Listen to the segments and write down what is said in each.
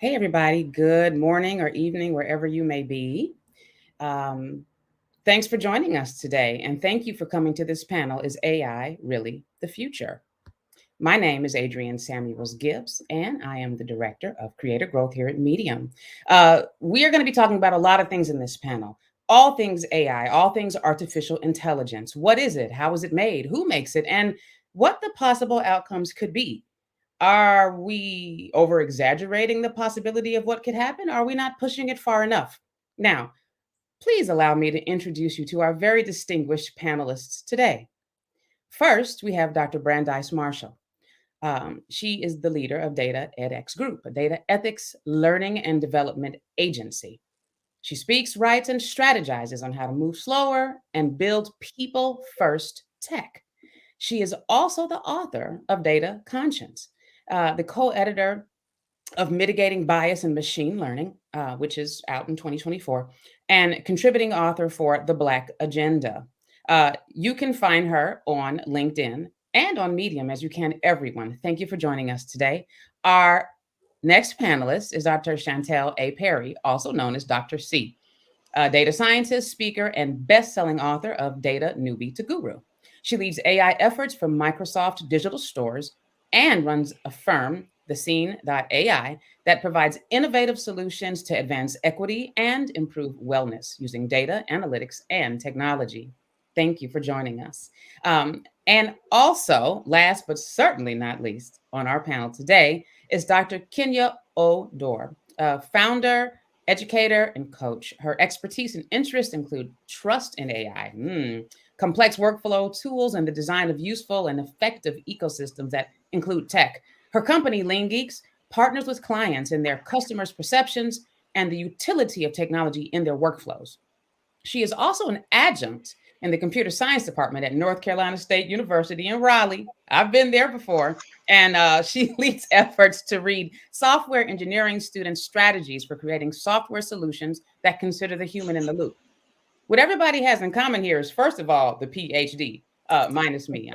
Hey, everybody. Good morning or evening, wherever you may be. Um, Thanks for joining us today. And thank you for coming to this panel. Is AI really the future? My name is Adrienne Samuels-Gibbs, and I am the Director of Creator Growth here at Medium. We are going to be talking about a lot of things in this panel. All things AI, all things artificial intelligence. What is it? How is it made? Who makes it? And what the possible outcomes could be. Are we over exaggerating the possibility of what could happen? Are we not pushing it far enough? Now, please allow me to introduce you to our very distinguished panelists today. First, we have Dr. Brandeis Marshall. She is the leader of DataedX Group, a data ethics learning and development agency. She speaks, writes, and strategizes on how to move slower and build people first tech. She is also the author of Data Conscience, the co editor of Mitigating Bias in Machine Learning, which is out in 2024, and contributing author for The Black Agenda. You can find her on LinkedIn and on Medium, as you can everyone. Thank you for joining us today. Our next panelist is Dr. Chantel A. Perry, also known as Dr. C, a data scientist, speaker, and best-selling author of Data Newbie to Guru. She leads AI efforts for Microsoft digital stores and runs a firm, the Scene.ai, that provides innovative solutions to advance equity and improve wellness using data, analytics, and technology. Thank you for joining us. And also, last but certainly not least, on our panel today is Dr. Kenya Oduor, founder, educator, and coach. Her expertise and interests include trust in AI, complex workflow tools, and the design of useful and effective ecosystems that include tech. Her company, Lean Geeks, partners with clients in their customers' perceptions and the utility of technology in their workflows. She is also an adjunct in the computer science department at North Carolina State University in Raleigh. I've been there before. And she leads efforts to read software engineering students' strategies for creating software solutions that consider the human in the loop. What everybody has in common here is, first of all, the PhD, minus me.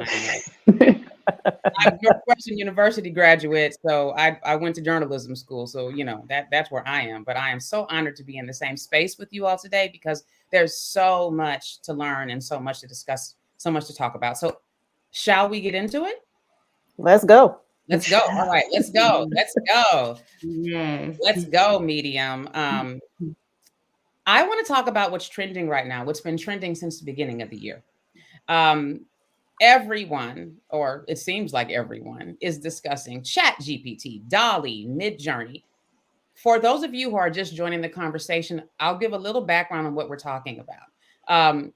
I'm a Northwestern University graduate, so I went to journalism school. So, that's where I am. But I am so honored to be in the same space with you all today because there's so much to learn and so much to discuss, so much to talk about. So shall we get into it? Let's go. Let's go. All right, let's go. Let's go. Yes. Let's go, Medium. I want to talk about what's trending right now, what's been trending since the beginning of the year. Everyone, or it seems like everyone, is discussing ChatGPT, DALL-E, Midjourney. For those of you who are just joining the conversation, I'll give a little background on what we're talking about.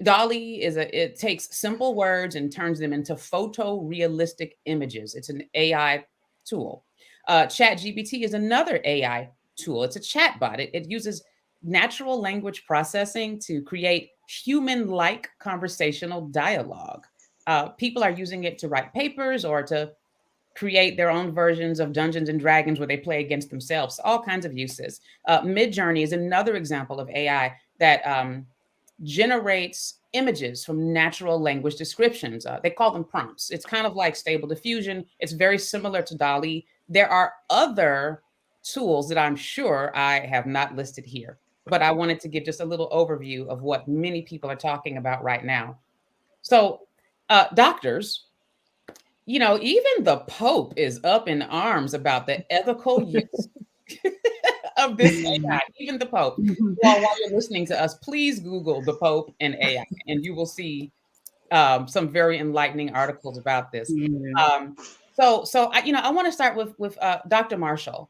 DALL-E it takes simple words and turns them into photorealistic images. It's an AI tool. ChatGPT is another AI tool. It's a chatbot. It uses natural language processing to create human-like conversational dialogue. People are using it to write papers or to create their own versions of Dungeons and Dragons where they play against themselves, all kinds of uses. Midjourney is another example of AI that generates images from natural language descriptions. They call them prompts. It's kind of like Stable Diffusion. It's very similar to DALL-E. There are other tools that I'm sure I have not listed here, but I wanted to give just a little overview of what many people are talking about right now. So, doctors, even the Pope is up in arms about the ethical use of this AI, even the Pope. While you're listening to us, please Google the Pope and AI, and you will see some very enlightening articles about this. I want to start with Dr. Marshall.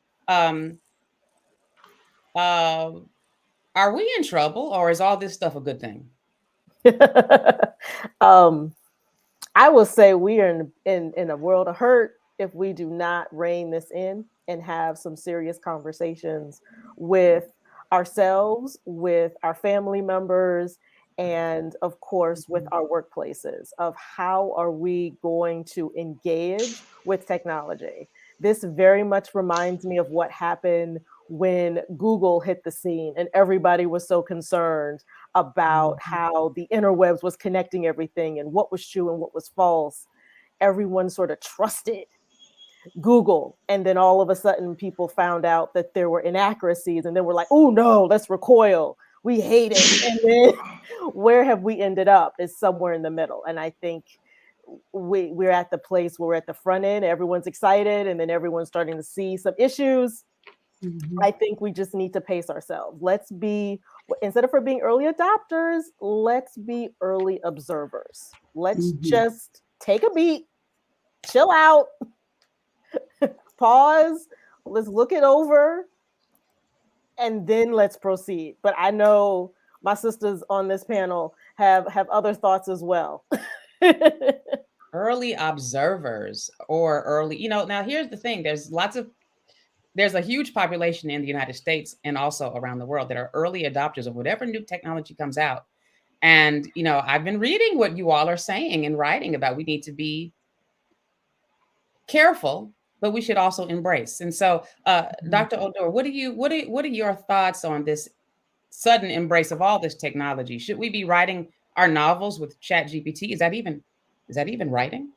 Are we in trouble, or is all this stuff a good thing? I will say we are in a world of hurt if we do not rein this in and have some serious conversations with ourselves, with our family members, and of course with our workplaces of how are we going to engage with technology. This very much reminds me of what happened when Google hit the scene and everybody was so concerned about how the interwebs was connecting everything and what was true and what was false. Everyone sort of trusted Google, and then all of a sudden people found out that there were inaccuracies, and then we're like, oh no, let's recoil. We hate it. And then where have we ended up is somewhere in the middle. And I think we're at the place where we're at the front end, everyone's excited, and then everyone's starting to see some issues. Mm-hmm. I think we just need to pace ourselves. Let's be, instead of being early adopters, let's be early observers. Let's just take a beat, chill out, pause, let's look it over, and then let's proceed. But I know my sisters on this panel have other thoughts as well. Early observers or early, now here's the thing. There's a huge population in the United States and also around the world that are early adopters of whatever new technology comes out. And, I've been reading what you all are saying and writing about. We need to be careful, but we should also embrace. And so, Dr. Oduor, what are your thoughts on this sudden embrace of all this technology? Should we be writing our novels with ChatGPT? Is that even writing?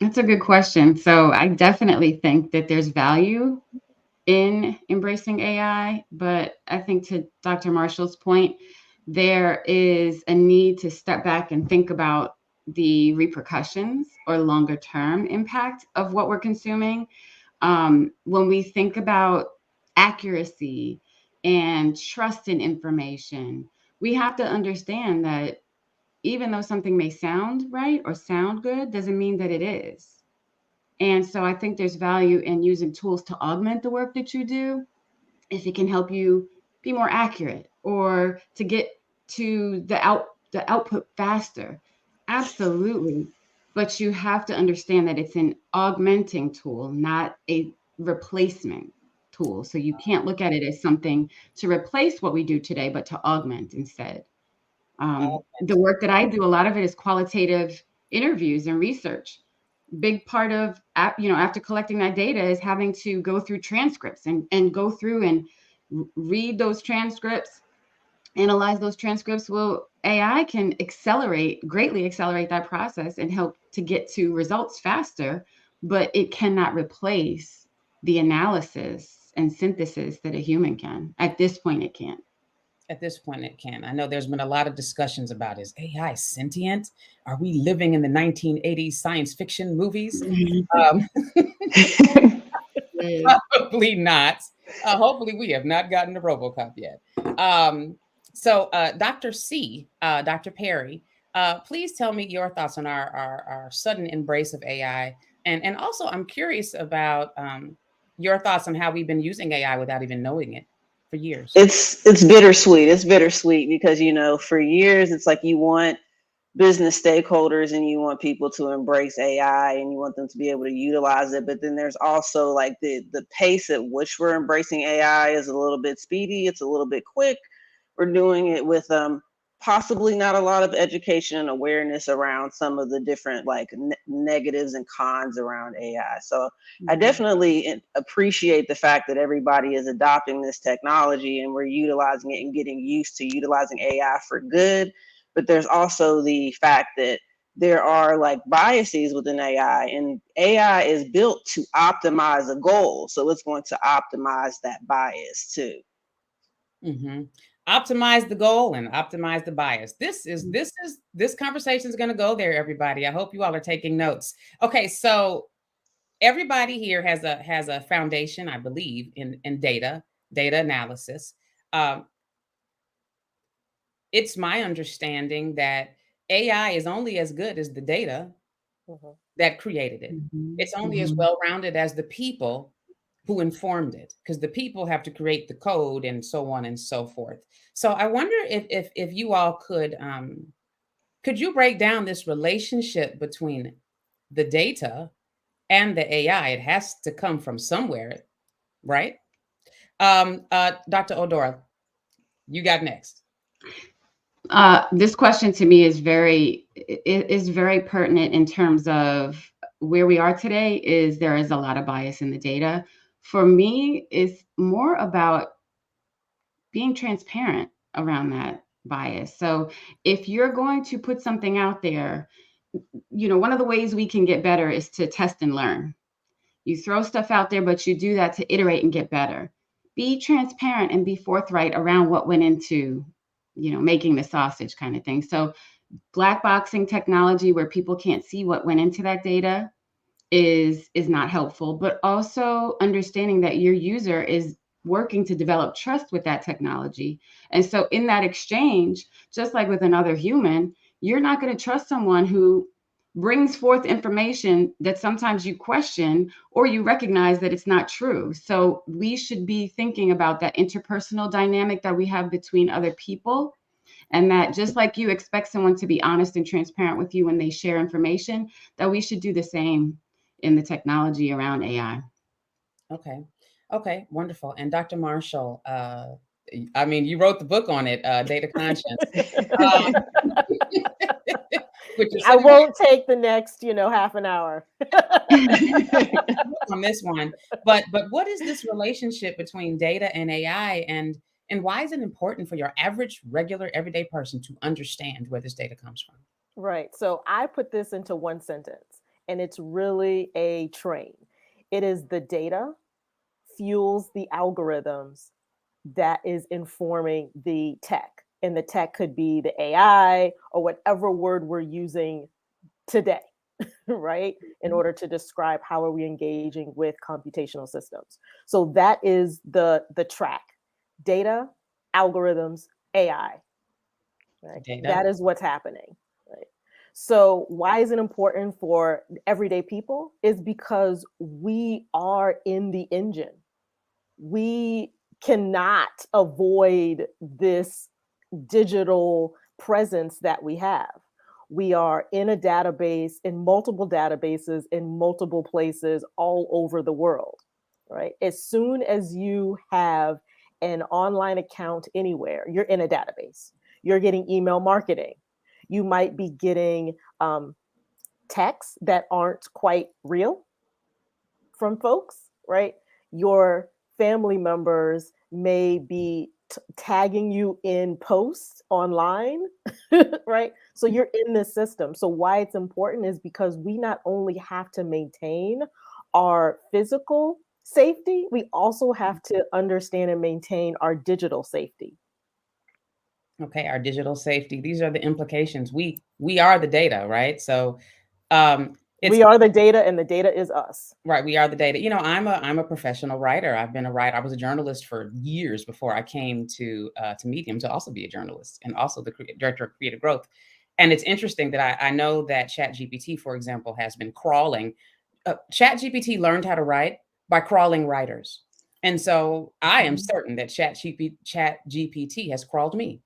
That's a good question. So I definitely think that there's value in embracing AI, but I think to Dr. Marshall's point, there is a need to step back and think about the repercussions or longer term impact of what we're consuming. When we think about accuracy and trust in information, we have to understand that even though something may sound right or sound good, doesn't mean that it is. And so I think there's value in using tools to augment the work that you do, if it can help you be more accurate or to get to the output faster. Absolutely. But you have to understand that it's an augmenting tool, not a replacement tool. So you can't look at it as something to replace what we do today, but to augment instead. The work that I do, a lot of it is qualitative interviews and research. Big part of, after collecting that data is having to go through transcripts and go through and read those transcripts, analyze those transcripts. Well, AI can greatly accelerate that process and help to get to results faster, but it cannot replace the analysis and synthesis that a human can. At this point, it can't. At this point, it can. I know there's been a lot of discussions about, is AI sentient? Are we living in the 1980s science fiction movies? Probably not. Hopefully, we have not gotten to RoboCop yet. So, Dr. Perry, please tell me your thoughts on our sudden embrace of AI. And also, I'm curious about your thoughts on how we've been using AI without even knowing it for years. It's bittersweet. It's bittersweet because, for years, it's like you want business stakeholders and you want people to embrace AI and you want them to be able to utilize it. But then there's also like the pace at which we're embracing AI is a little bit speedy. It's a little bit quick. We're doing it with possibly not a lot of education and awareness around some of the different negatives and cons around AI. So I definitely appreciate the fact that everybody is adopting this technology and we're utilizing it and getting used to utilizing AI for good. But there's also the fact that there are biases within AI, and AI is built to optimize a goal. So it's going to optimize that bias too. Mm-hmm. Optimize the goal and optimize the bias. This conversation is going to go there, everybody. I hope you all are taking notes. Okay, so everybody here has a foundation, I believe, in data analysis. It's my understanding that AI is only as good as the data that created it. It's only as well-rounded as the people who informed it, because the people have to create the code and so on and so forth. So I wonder if you all could you break down this relationship between the data and the AI? It has to come from somewhere, right? Dr. Oduor, you got next. This question to me is very pertinent in terms of where we are today. There is a lot of bias in the data. For me, it's more about being transparent around that bias. So if you're going to put something out there, one of the ways we can get better is to test and learn. You throw stuff out there, but you do that to iterate and get better. Be transparent and be forthright around what went into, making the sausage kind of thing. So black boxing technology where people can't see what went into that data is not helpful, but also understanding that your user is working to develop trust with that technology. And so in that exchange, just like with another human, you're not going to trust someone who brings forth information that sometimes you question or you recognize that it's not true. So we should be thinking about that interpersonal dynamic that we have between other people, and that just like you expect someone to be honest and transparent with you when they share information, that we should do the same in the technology around AI. Okay, wonderful. And Dr. Marshall, I mean, you wrote the book on it, Data Conscience. I won't take the next, half an hour on this one. But what is this relationship between data and AI, and why is it important for your average, regular, everyday person to understand where this data comes from? Right. So I put this into one sentence, and it's really a train. It is the data fuels the algorithms that is informing the tech. And the tech could be the AI or whatever word we're using today, right? In order to describe how are we engaging with computational systems. So that is the track: data, algorithms, AI. Right? That is what's happening. Right? So why is it important for everyday people? Is because we are in the engine. We cannot avoid this digital presence that we have. We are in a database, in multiple databases, in multiple places all over the world, right? As soon as you have an online account anywhere, you're in a database. You're getting email marketing. You might be getting texts that aren't quite real from folks, right? Your family members may be tagging you in posts online, right? So you're in this system. So why it's important is because we not only have to maintain our physical safety, we also have to understand and maintain our digital safety. Okay, our digital safety. These are the implications. We are the data, right? So we are the data, and the data is us. Right, we are the data. I'm a professional writer. I've been a writer. I was a journalist for years before I came to Medium to also be a journalist and also the director of creative growth. And it's interesting that I know that ChatGPT, for example, has been crawling. ChatGPT learned how to write by crawling writers. And so I am certain that ChatGPT has crawled me.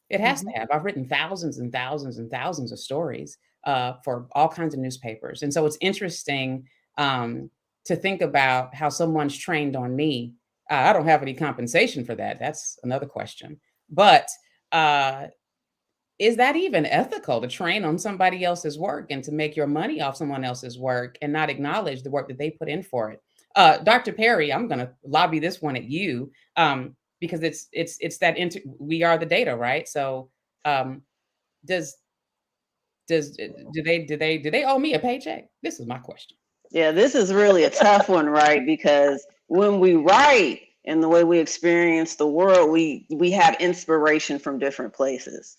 It has to have. I've written thousands and thousands and thousands of stories for all kinds of newspapers. And so it's interesting to think about how someone's trained on me. I don't have any compensation for that. That's another question. But is that even ethical to train on somebody else's work and to make your money off someone else's work and not acknowledge the work that they put in for it? Dr. Perry, I'm going to lobby this one at you. Because it's that we are the data, right? So do they owe me a paycheck? This is my question. Yeah, this is really a tough one, right? Because when we write and the way we experience the world, we have inspiration from different places.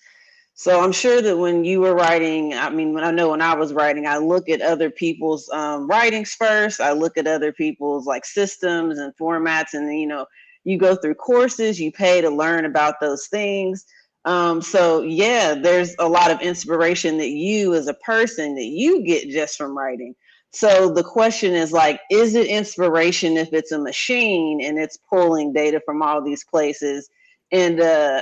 So I'm sure that when you were writing, I mean, when I was writing, I look at other people's writings first. I look at other people's like systems and formats, and then, you go through courses, you pay to learn about those things. So yeah, there's a lot of inspiration that you as a person that you get just from writing. So the question is like, is it inspiration if it's a machine and it's pulling data from all these places? And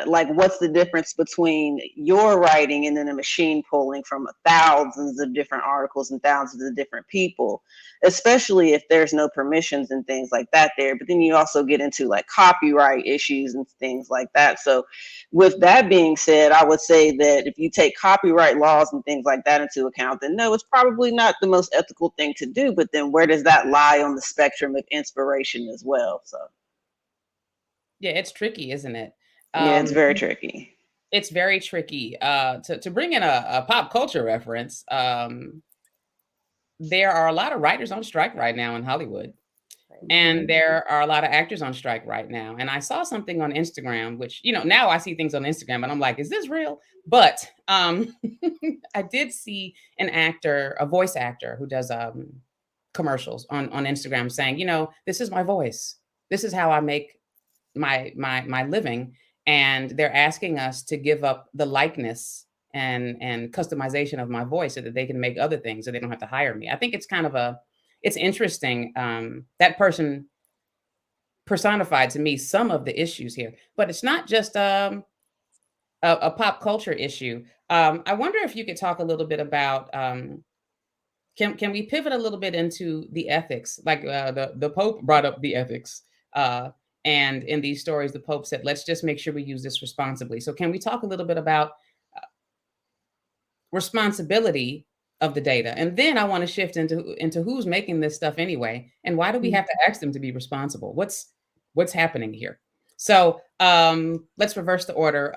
like, what's the difference between your writing and then a machine pulling from thousands of different articles and thousands of different people, especially if there's no permissions and things like that there. But then you also get into like copyright issues and things like that. So with that being said, I would say that if you take copyright laws and things like that into account, then no, it's probably not the most ethical thing to do. But then where does that lie on the spectrum of inspiration as well? So. Yeah, it's tricky, isn't it? Yeah, it's very tricky. It's very tricky. To bring in a pop culture reference, there are a lot of writers on strike right now in Hollywood. And there are a lot of actors on strike right now. And I saw something on Instagram, which, now I see things on Instagram and I'm like, is this real? But I did see an actor, a voice actor who does commercials on Instagram saying, this is my voice. This is how I make my living. And they're asking us to give up the likeness and customization of my voice so that they can make other things so they don't have to hire me. I think it's kind of it's interesting. That person personified to me some of the issues here, but it's not just a pop culture issue. I wonder if you could talk a little bit about, can we pivot a little bit into the ethics? Like the Pope brought up the ethics. And in these stories, the Pope said, let's just make sure we use this responsibly. So can we talk a little bit about responsibility of the data? And then I want to shift into who's making this stuff anyway, and why do we have to ask them to be responsible? What's happening here? So let's reverse the order.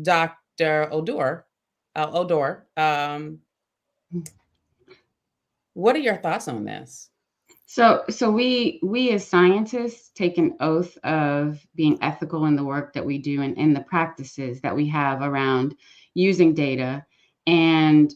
Dr. Oduor, what are your thoughts on this? So we as scientists take an oath of being ethical in the work that we do and in the practices that we have around using data. And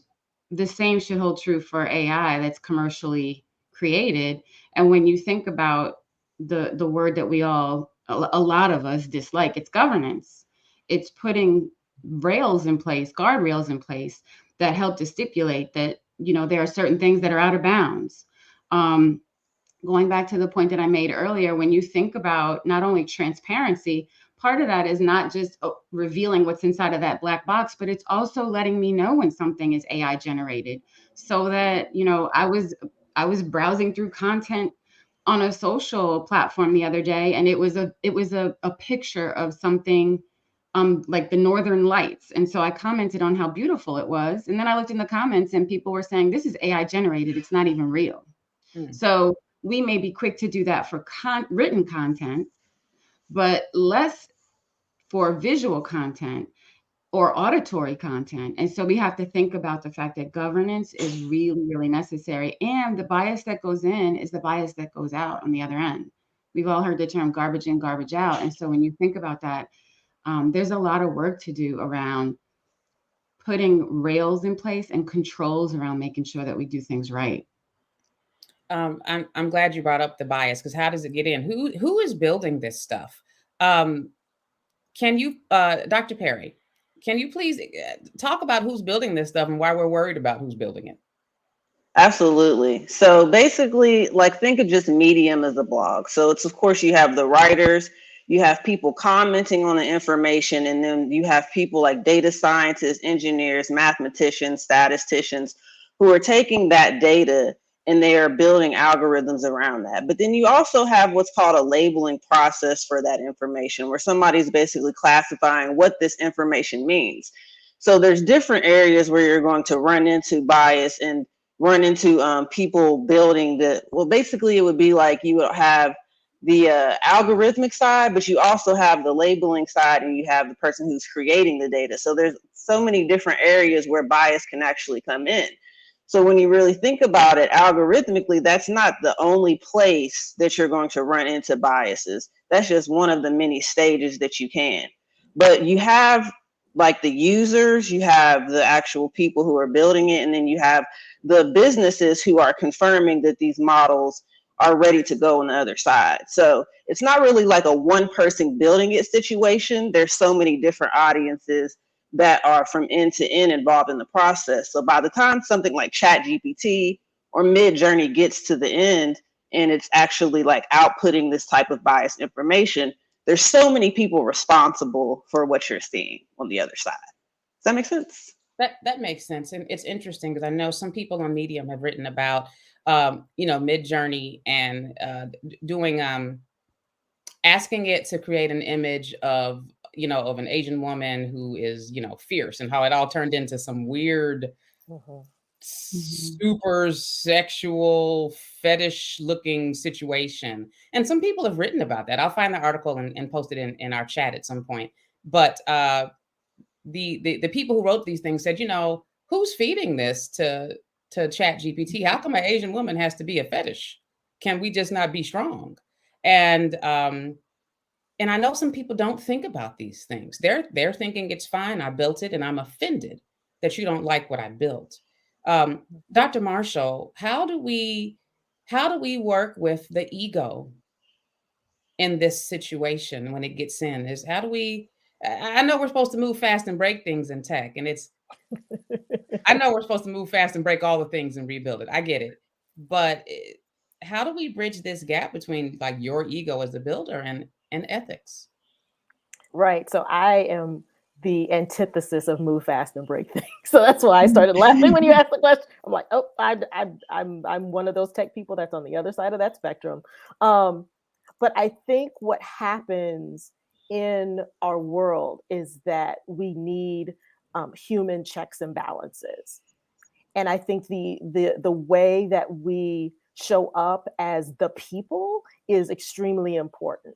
the same should hold true for AI that's commercially created. And when you think about the word that a lot of us dislike, it's governance. It's putting rails in place, guardrails in place that help to stipulate that, there are certain things that are out of bounds. Going back to the point that I made earlier, when you think about not only transparency, part of that is not just revealing what's inside of that black box, but it's also letting me know when something is AI generated, so that, I was browsing through content on a social platform the other day, and it was a picture of something like the Northern Lights. And so I commented on how beautiful it was. And then I looked in the comments and people were saying, this is AI generated. It's not even real. So we may be quick to do that for written content, but less for visual content or auditory content. And so we have to think about the fact that governance is really, really necessary. And the bias that goes in is the bias that goes out on the other end. We've all heard the term garbage in, garbage out. And so when you think about that, there's a lot of work to do around putting rails in place and controls around making sure that we do things right. I'm glad you brought up the bias, because how does it get in? Who is building this stuff? Can you, Dr. Perry, can you please talk about who's building this stuff and why we're worried about who's building it? Absolutely. So basically, like, think of just Medium as a blog. So it's, of course, you have the writers, you have people commenting on the information, and then you have people like data scientists, engineers, mathematicians, statisticians who are taking that data and they are building algorithms around that. But then you also have what's called a labeling process for that information, where somebody's basically classifying what this information means. So there's different areas where you're going to run into bias and run into people building basically it would be like you would have the algorithmic side, but you also have the labeling side, and you have the person who's creating the data. So there's so many different areas where bias can actually come in. So when you really think about it, algorithmically, that's not the only place that you're going to run into biases. That's just one of the many stages that you can. But you have like the users, you have the actual people who are building it, and then you have the businesses who are confirming that these models are ready to go on the other side. So it's not really like a one person building it situation. There's so many different audiences that are from end to end involved in the process. So by the time something like ChatGPT or Midjourney gets to the end and it's actually like outputting this type of biased information, there's so many people responsible for what you're seeing on the other side. Does that make sense? That makes sense. And it's interesting because I know some people on Medium have written about, Midjourney and doing, asking it to create an image of, of an Asian woman who is, fierce, and how it all turned into some weird, super sexual fetish looking situation. And some people have written about that. I'll find the article and post it in our chat at some point. But the people who wrote these things said, who's feeding this to to Chat GPT, how come an Asian woman has to be a fetish? Can we just not be strong? And I know some people don't think about these things. They're thinking it's fine. I built it, and I'm offended that you don't like what I built. Dr. Marshall, how do we work with the ego in this situation when it gets in? Is how do we? I know we're supposed to move fast and break things in tech, and it's. I know we're supposed to move fast and break all the things and rebuild it. I get it, but how do we bridge this gap between like your ego as a builder and ethics? Right. So I am the antithesis of move fast and break things. So that's why I started laughing when you asked the question. I'm like, oh, I'm one of those tech people that's on the other side of that spectrum. But I think what happens in our world is that we need human checks and balances. And I think the way that we show up as the people is extremely important.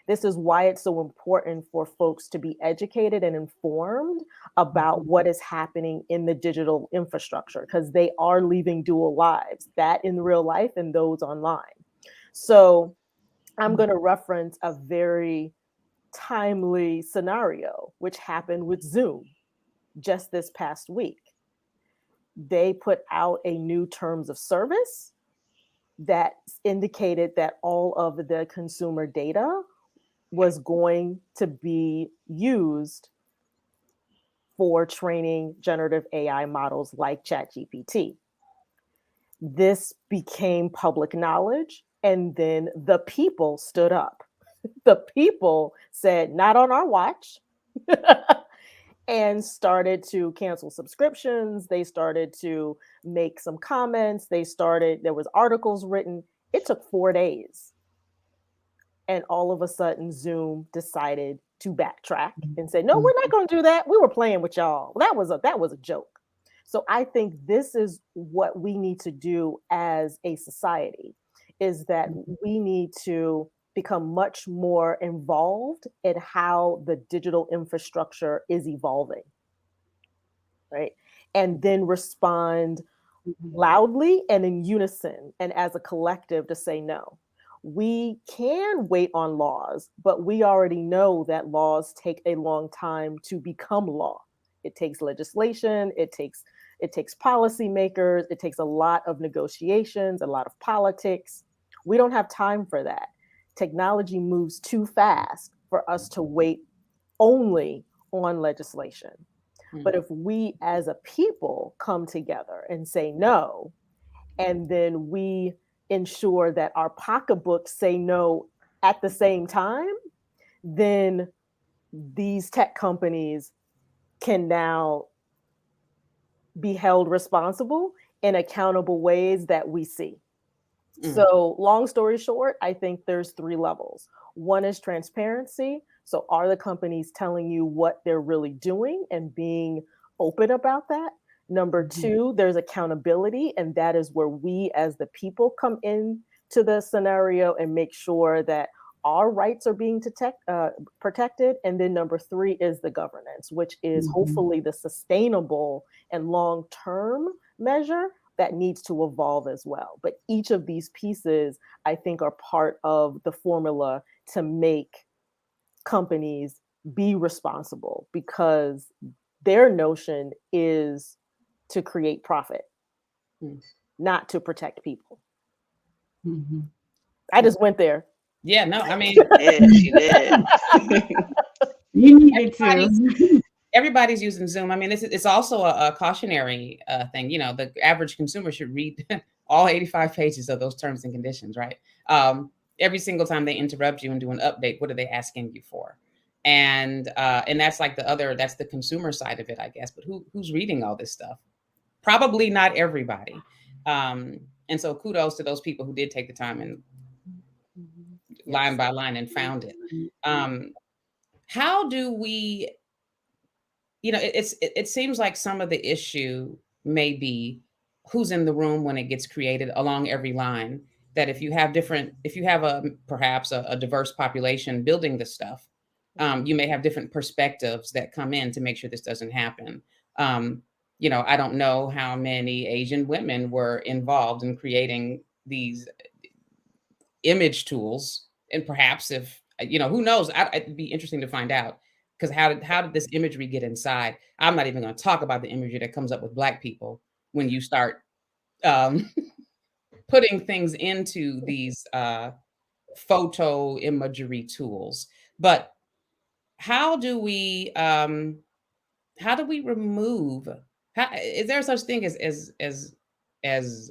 This is why it's so important for folks to be educated and informed about what is happening in the digital infrastructure, because they are leaving dual lives, that in real life and those online. So I'm going to reference a very timely scenario, which happened with Zoom just this past week. They put out a new terms of service that indicated that all of the consumer data was going to be used for training generative AI models like ChatGPT. This became public knowledge, and then the people stood up. The people said, not on our watch, and started to cancel subscriptions. They started to make some comments. There was articles written. It took 4 days. And all of a sudden, Zoom decided to backtrack and say, no, we're not going to do that. We were playing with y'all. That was a joke. So I think this is what we need to do as a society, is that we need to become much more involved in how the digital infrastructure is evolving, right? And then respond loudly and in unison and as a collective to say no. We can wait on laws, but we already know that laws take a long time to become law. It takes legislation, it takes policymakers, it takes a lot of negotiations, a lot of politics. We don't have time for that. Technology moves too fast for us to wait only on legislation. But if we as a people come together and say no, and then we ensure that our pocketbooks say no at the same time, then these tech companies can now be held responsible in accountable ways that we see. So long story short, I think there's 3 levels. One is transparency. So are the companies telling you what they're really doing and being open about that? Number 2, there's accountability. And that is where we as the people come in to the scenario and make sure that our rights are being protected. And then number 3 is the governance, which is hopefully the sustainable and long-term measure that needs to evolve as well. But each of these pieces, I think, are part of the formula to make companies be responsible, because their notion is to create profit, not to protect people. I just went there. Yeah, no, I mean, yeah, she did. You needed to. Everybody's using Zoom. I mean, it's also a cautionary thing. You know, the average consumer should read all 85 pages of those terms and conditions, right? Every single time they interrupt you and do an update, what are they asking you for? And that's like that's the consumer side of it, I guess. But who's reading all this stuff? Probably not everybody. And so kudos to those people who did take the time and line by line and found it. How do we, it seems like some of the issue may be who's in the room when it gets created along every line. That if you have perhaps a diverse population building this stuff, you may have different perspectives that come in to make sure this doesn't happen. I don't know how many Asian women were involved in creating these image tools, and perhaps if who knows, it'd be interesting to find out, because how did this imagery get inside? I'm not even going to talk about the imagery that comes up with Black people when you start um, putting things into these photo imagery tools. But how do we remove? Is there such thing as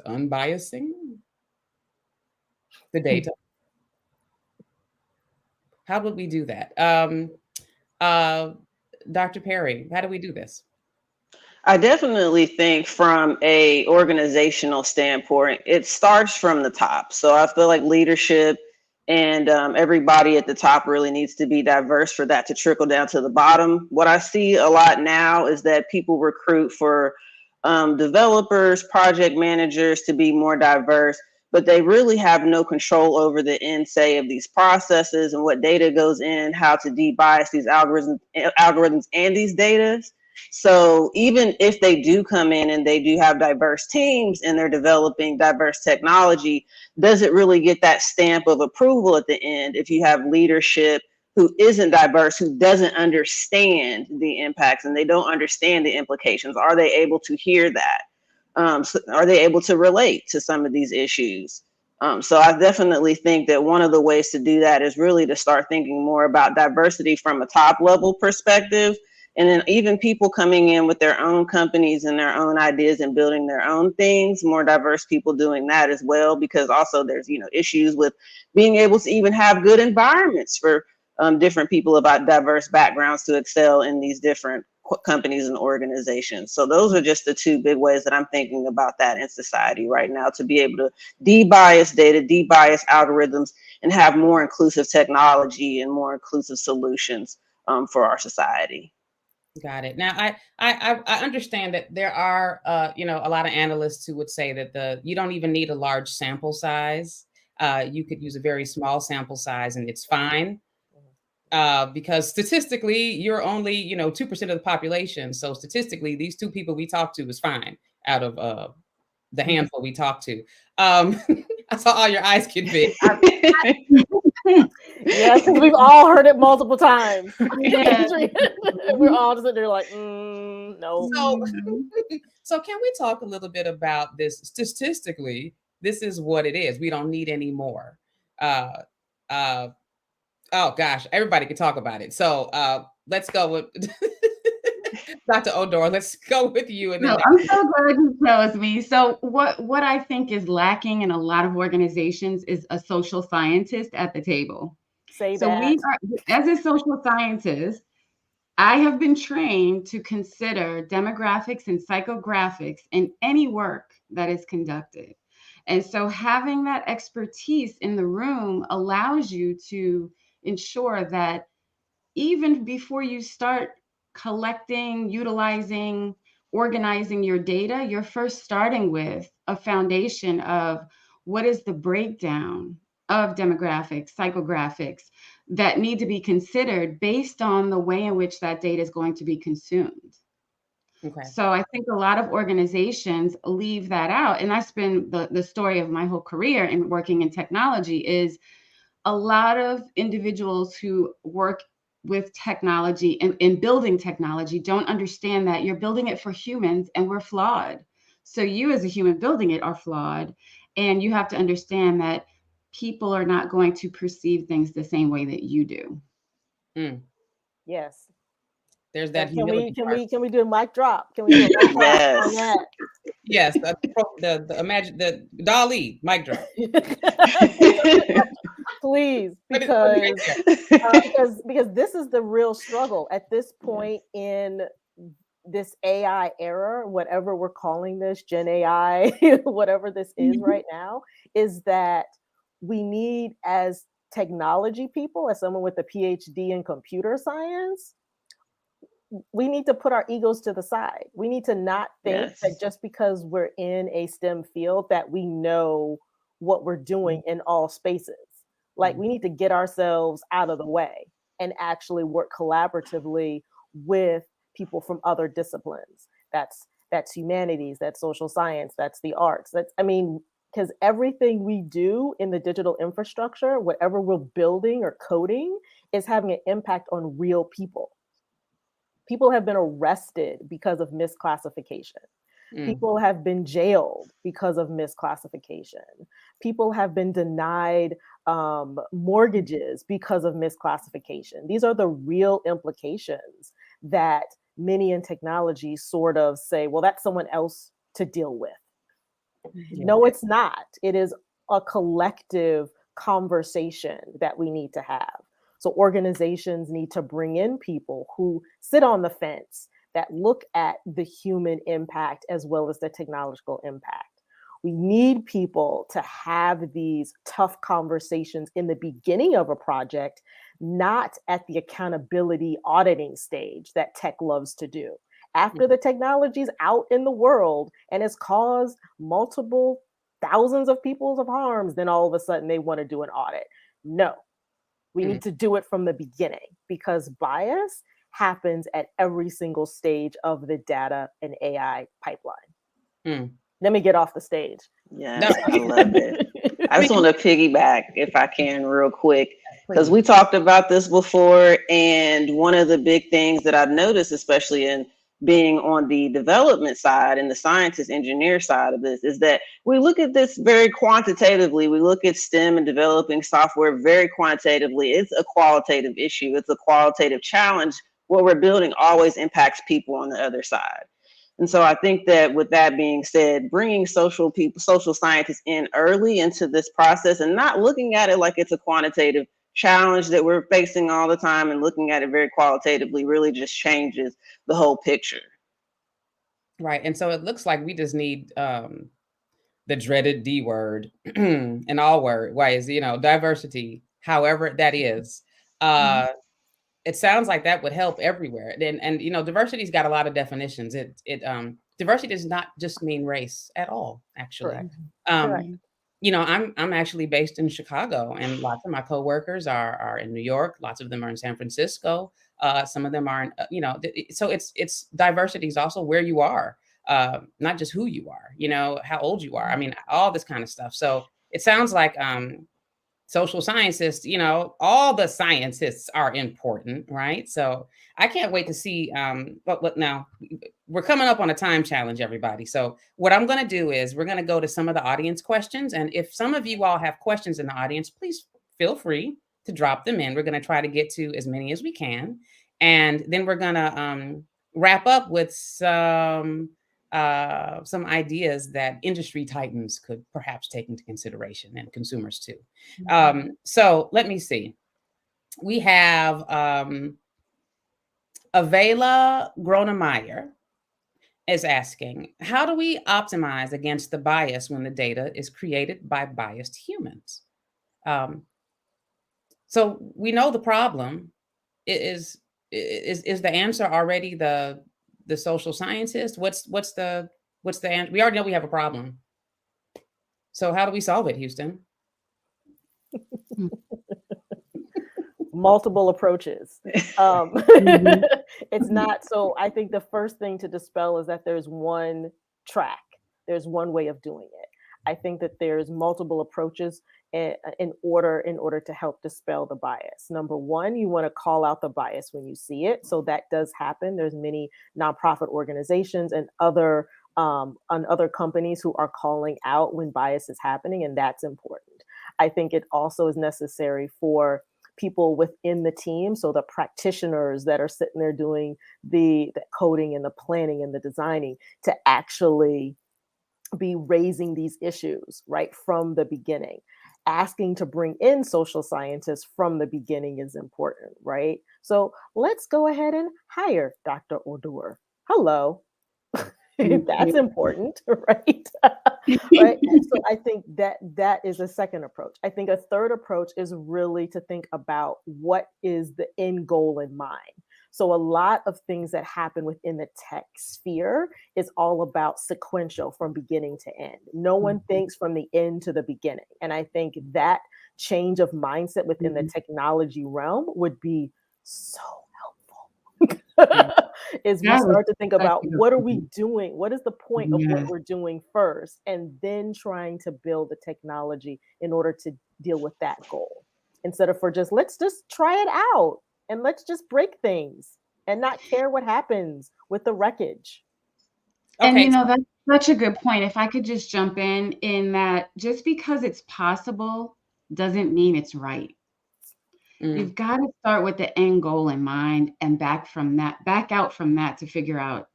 unbiasing the data? How would we do that? Uh, Dr. Perry, how do we do this? I definitely think from a organizational standpoint, it starts from the top. So I feel like leadership and everybody at the top really needs to be diverse for that to trickle down to the bottom. What I see a lot now is that people recruit for developers, project managers to be more diverse, but they really have no control over the end say of these processes and what data goes in, how to debias these algorithms and these data. So even if they do come in and they do have diverse teams and they're developing diverse technology, does it really get that stamp of approval at the end if you have leadership who isn't diverse, who doesn't understand the impacts and they don't understand the implications? Are they able to hear that? So are they able to relate to some of these issues? So I definitely think that one of the ways to do that is really to start thinking more about diversity from a top level perspective. And then even people coming in with their own companies and their own ideas and building their own things, more diverse people doing that as well, because also there's, issues with being able to even have good environments for different people about diverse backgrounds to excel in these different companies and organizations. So those are just the two big ways that I'm thinking about that in society right now, to be able to debias data, debias algorithms, and have more inclusive technology and more inclusive solutions for our society. Got it. Now, I understand that there are a lot of analysts who would say that you don't even need a large sample size. You could use a very small sample size and it's fine, because statistically you're only 2% of the population. So statistically, these two people we talk to is fine out of the handful we talk to. I saw all your eyes get big. Yeah, because we've all heard it multiple times. We're all just sitting there like, no. So can we talk a little bit about this? Statistically, this is what it is. We don't need any more. Oh gosh, everybody can talk about it. So let's go with Dr. Oduor. Let's go with you. And then I'm so glad you chose me. So what I think is lacking in a lot of organizations is a social scientist at the table. Say so that. As a social scientist, I have been trained to consider demographics and psychographics in any work that is conducted. And so having that expertise in the room allows you to ensure that even before you start collecting, utilizing, organizing your data, you're first starting with a foundation of what is the breakdown of demographics, psychographics that need to be considered based on the way in which that data is going to be consumed. Okay. So I think a lot of organizations leave that out. And that's been the story of my whole career in working in technology, is a lot of individuals who work with technology and in building technology don't understand that you're building it for humans and we're flawed. So you as a human building it are flawed. And you have to understand that people are not going to perceive things the same way that you do. Yes. There's that. Can we do a mic drop? Can we do a mic drop on that? Yes. The imagine the Dali mic drop. Please, because this is the real struggle at this point in this AI era, whatever we're calling this, Gen AI, whatever this is right now, is that we need, as technology people, as someone with a PhD in computer science, we need to put our egos to the side. We need to not think that just because we're in a STEM field that we know what we're doing in all spaces. Like, we need to get ourselves out of the way and actually work collaboratively with people from other disciplines. That's that's humanities, that's social science, that's the arts. Because everything we do in the digital infrastructure, whatever we're building or coding, is having an impact on real people. People have been arrested because of misclassification. People have been jailed because of misclassification. People have been denied mortgages because of misclassification. These are the real implications that many in technology sort of say, well, that's someone else to deal with. Yeah. No, it's not. It is a collective conversation that we need to have. So organizations need to bring in people who sit on the fence, that look at the human impact as well as the technological impact. We need people to have these tough conversations in the beginning of a project, not at the accountability auditing stage that tech loves to do. After the technology's out in the world and has caused multiple thousands of people's of harms, then all of a sudden they want to do an audit. No, we need to do it from the beginning, because bias happens at every single stage of the data and AI pipeline. Let me get off the stage. Yeah, I love it. I just want to piggyback, if I can, real quick, because we talked about this before. And one of the big things that I've noticed, especially in being on the development side and the scientist engineer side of this, is that we look at this very quantitatively. We look at STEM and developing software very quantitatively. It's a qualitative issue. It's a qualitative challenge. What we're building always impacts people on the other side. And so I think that with that being said, bringing social scientists in early into this process and not looking at it like it's a quantitative challenge that we're facing all the time, and looking at it very qualitatively really just changes the whole picture. Right. And so it looks like we just need the dreaded D word in all ways, diversity, however that is. It sounds like that would help everywhere. And diversity's got a lot of definitions. Diversity does not just mean race at all, actually. Correct. I'm actually based in Chicago, and lots of my coworkers are in New York. Lots of them are in San Francisco. Some of them are in, so it's diversity is also where you are, not just who you are, how old you are. I mean, all this kind of stuff. So it sounds like, social scientists, all the scientists are important, right? So I can't wait to see, but now we're coming up on a time challenge, everybody. So what I'm going to do is we're going to go to some of the audience questions. And if some of you all have questions in the audience, please feel free to drop them in. We're going to try to get to as many as we can. And then we're going to wrap up with some ideas that industry titans could perhaps take into consideration, and consumers too. So let me see. We have Avela Gronemeyer is asking, how do we optimize against the bias when the data is created by biased humans? So we know the problem. Is the answer already the social scientist? What's the answer? We already know we have a problem. So how do we solve it, Houston? Multiple approaches. It's not. So I think the first thing to dispel is that there's one track. There's one way of doing it. I think that there's multiple approaches in order to help dispel the bias. Number one, you want to call out the bias when you see it. So that does happen. There's many nonprofit organizations and other companies who are calling out when bias is happening, and that's important. I think it also is necessary for people within the team, so the practitioners that are sitting there doing the coding and the planning and the designing, to actually be raising these issues right from the beginning. Asking to bring in social scientists from the beginning is important, right? So let's go ahead and hire Dr. Oduor. Hello. That's important, right? Right. And so I think that is a second approach. I think a third approach is really to think about what is the end goal in mind. So a lot of things that happen within the tech sphere is all about sequential from beginning to end. No one thinks from the end to the beginning. And I think that change of mindset within the technology realm would be so helpful. is we That was start to think such about a good what are we point. doing? What is the point of what Yeah. we're doing first? And then trying to build the technology in order to deal with that goal. Instead of let's just try it out and let's just break things and not care what happens with the wreckage. And Okay. that's such a good point. If I could just jump in that just because it's possible doesn't mean it's right. You've got to start with the end goal in mind and back out from that to figure out,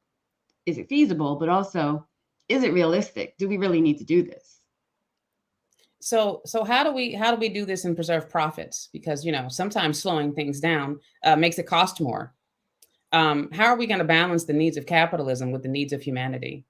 is it feasible, but also, is it realistic? Do we really need to do this? So how do we do this and preserve profits? Because sometimes slowing things down makes it cost more. How are we going to balance the needs of capitalism with the needs of humanity?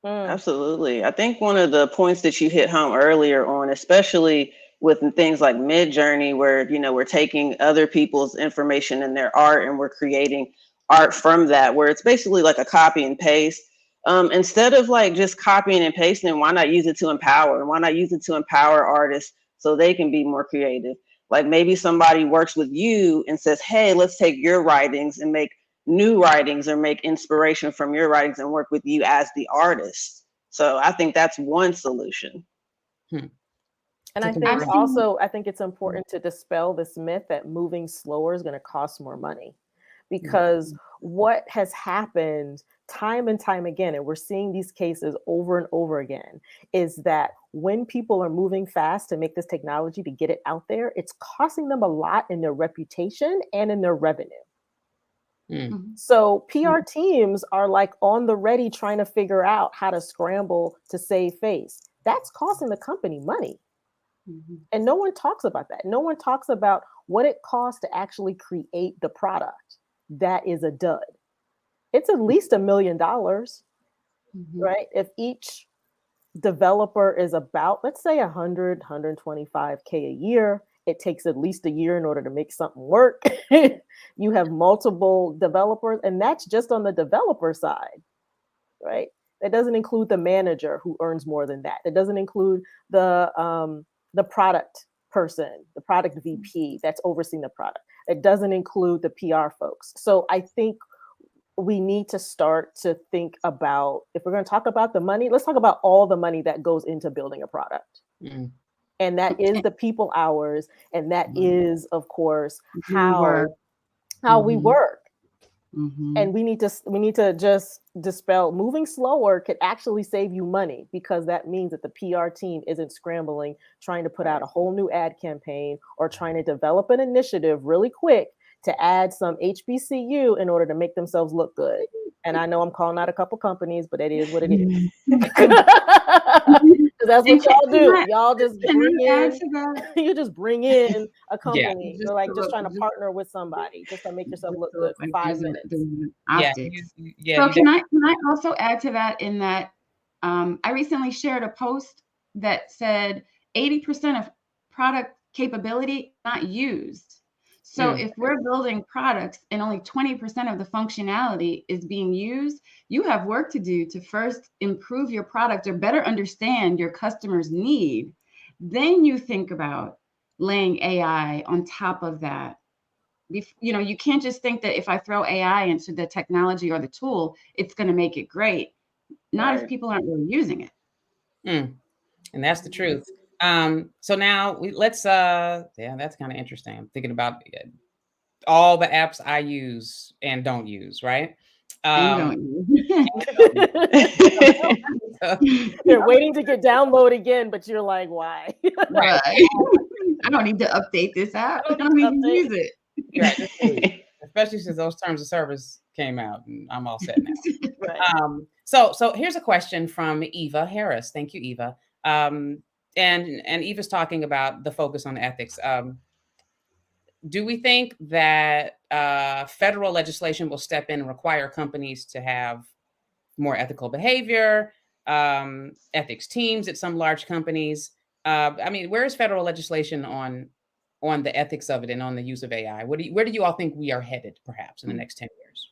Absolutely. I think one of the points that you hit home earlier on, especially with things like Mid-Journey, where we're taking other people's information and their art and we're creating art from that, where it's basically like a copy and paste. Instead of like just copying and pasting, why not use it to empower? Why not use it to empower artists so they can be more creative? Like maybe somebody works with you and says, hey, let's take your writings and make new writings or make inspiration from your writings and work with you as the artist. So I think that's one solution. And I think it's important to dispel this myth that moving slower is going to cost more money, because what has happened time and time again, and we're seeing these cases over and over again, is that when people are moving fast to make this technology to get it out there, it's costing them a lot in their reputation and in their revenue. So PR teams are like on the ready trying to figure out how to scramble to save face. That's costing the company money. And no one talks about that. No one talks about what it costs to actually create the product. That is a dud. It's at least $1 million, right? If each developer is about, let's say 100, 125K a year, it takes at least a year in order to make something work. You have multiple developers, and that's just on the developer side, right? That doesn't include the manager who earns more than that. It doesn't include the product person, the product VP that's overseeing the product. It doesn't include the PR folks. So I think we need to start to think about, if we're going to talk about the money, let's talk about all the money that goes into building a product. And that is the people hours. And that is, of course, how we work. And we need to just dispel. Moving slower could actually save you money, because that means that the PR team isn't scrambling, trying to put out a whole new ad campaign or trying to develop an initiative really quick to add some HBCU in order to make themselves look good. And I know I'm calling out a couple companies, but it is what it is. That's what y'all do. Y'all just bring in, you just bring in a company. You're like just trying to partner with somebody just to make yourself look good for 5 minutes. So can I also add to that, in that I recently shared a post that said 80% of product capability not used. So if we're building products and only 20% of the functionality is being used, you have work to do to first improve your product or better understand your customer's need. Then you think about laying AI on top of that. You can't just think that if I throw AI into the technology or the tool, it's going to make it great. Not if people aren't really using it. And that's the truth. So now let's that's kind of interesting. I'm thinking about all the apps I use and don't use, right? They're waiting to get download again, but you're like, why? Right. I don't need to update this app. I don't need to use it. Right. Especially since those terms of service came out, and I'm all set now. Right. So here's a question from Eva Harris. Thank you, Eva. And Eva's talking about the focus on ethics. Do we think that federal legislation will step in and require companies to have more ethical behavior, ethics teams at some large companies? Where is federal legislation on the ethics of it and on the use of AI? Where do you all think we are headed, perhaps, in the next 10 years?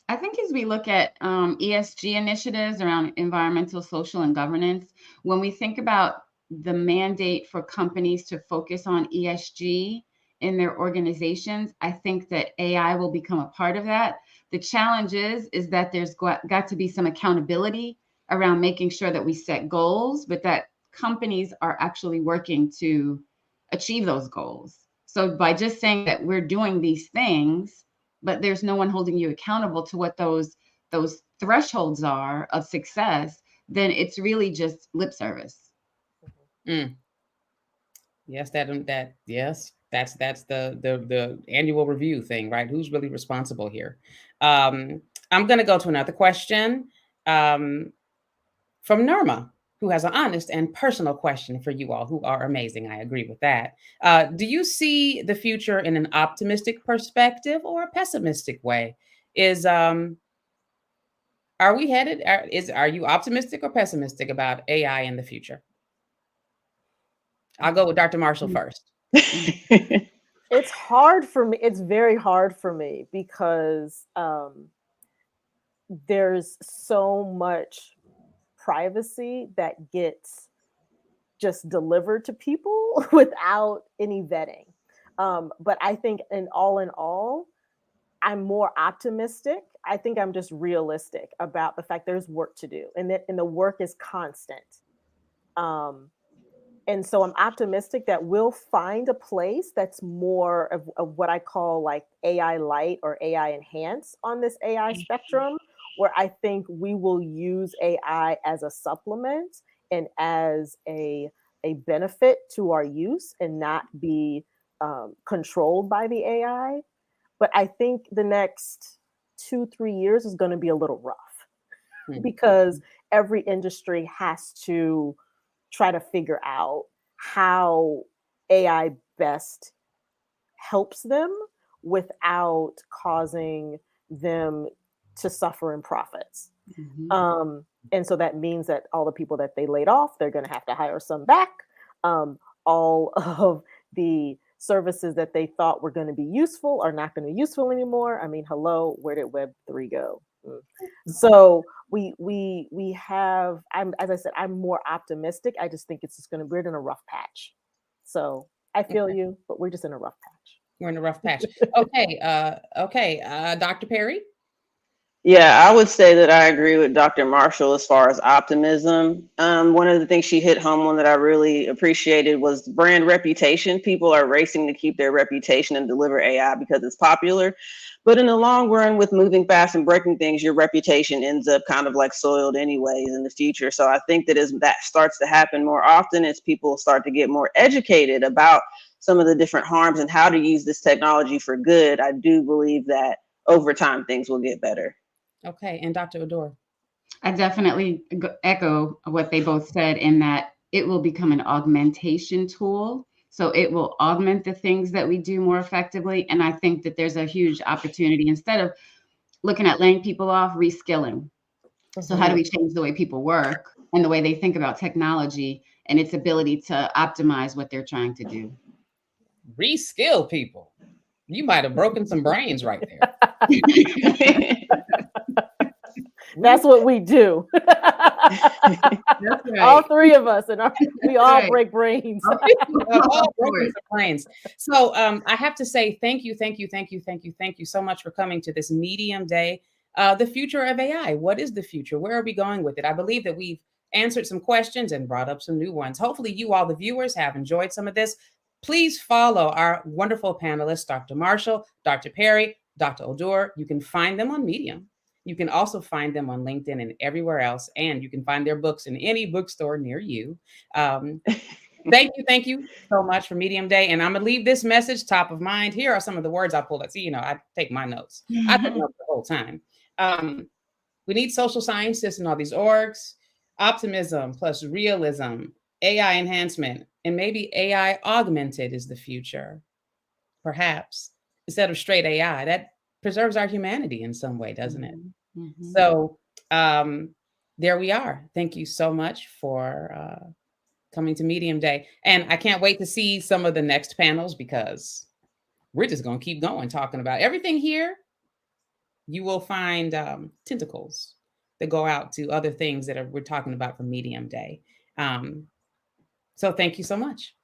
I think as we look at ESG initiatives around environmental, social, and governance, when we think about the mandate for companies to focus on ESG in their organizations. I think that AI will become a part of that. The challenge is that there's got to be some accountability around making sure that we set goals, but that companies are actually working to achieve those goals. So by just saying that we're doing these things, but there's no one holding you accountable to what those thresholds are of success, then it's really just lip service. Mm. Yes, that's the annual review thing, right? Who's really responsible here? I'm going to go to another question from Nirma, who has an honest and personal question for you all, who are amazing. I agree with that. Do you see the future in an optimistic perspective or a pessimistic way? Are we headed? Are you optimistic or pessimistic about AI in the future? I'll go with Dr. Marshall first. It's hard for me. It's very hard for me because there's so much privacy that gets just delivered to people without any vetting. But I think in all, I'm more optimistic. I think I'm just realistic about the fact there's work to do, and the work is constant. And so I'm optimistic that we'll find a place that's more of what I call like AI light or AI enhance on this AI spectrum, where I think we will use AI as a supplement and as a benefit to our use and not be controlled by the AI. But I think the next 2-3 years is going to be a little rough because every industry has to try to figure out how AI best helps them without causing them to suffer in profits. And so that means that all the people that they laid off, they're going to have to hire some back. All of the services that they thought were going to be useful are not going to be useful anymore. I mean, hello, where did Web3 go? So we have, as I said, I'm more optimistic. I just think it's just we're in a rough patch. So I feel you, but we're just in a rough patch. We're in a rough patch. Okay. Dr. Perry? Yeah, I would say that I agree with Dr. Marshall as far as optimism. One of the things she hit home on that I really appreciated was brand reputation. People are racing to keep their reputation and deliver AI because it's popular. But in the long run, with moving fast and breaking things, your reputation ends up kind of like soiled anyways in the future. So I think that as that starts to happen more often, as people start to get more educated about some of the different harms and how to use this technology for good, I do believe that over time, things will get better. Okay, and Dr. Oduor? I definitely echo what they both said in that it will become an augmentation tool. So it will augment the things that we do more effectively. And I think that there's a huge opportunity, instead of looking at laying people off, reskilling. So how do we change the way people work and the way they think about technology and its ability to optimize what they're trying to do? Reskill people. You might have broken some brains right there. That's what we do. That's right. All three of us, and we all break brains. All broken some brains. So I have to say thank you so much for coming to this Medium Day. The future of AI. What is the future? Where are we going with it? I believe that we've answered some questions and brought up some new ones. Hopefully you all, the viewers, have enjoyed some of this. Please follow our wonderful panelists, Dr. Marshall, Dr. Perry, Dr. Oduor. You can find them on Medium. You can also find them on LinkedIn and everywhere else. And you can find their books in any bookstore near you. Thank you so much for Medium Day. And I'm going to leave this message top of mind. Here are some of the words I pulled up. See, I take my notes. I took notes the whole time. We need social scientists in all these orgs, optimism plus realism, AI enhancement, and maybe AI augmented is the future. Perhaps instead of straight AI, that preserves our humanity in some way, doesn't it? So there we are. Thank you so much for coming to Medium Day. And I can't wait to see some of the next panels, because we're just going to keep going talking about everything here. You will find tentacles that go out to other things that we're talking about for Medium Day. So thank you so much.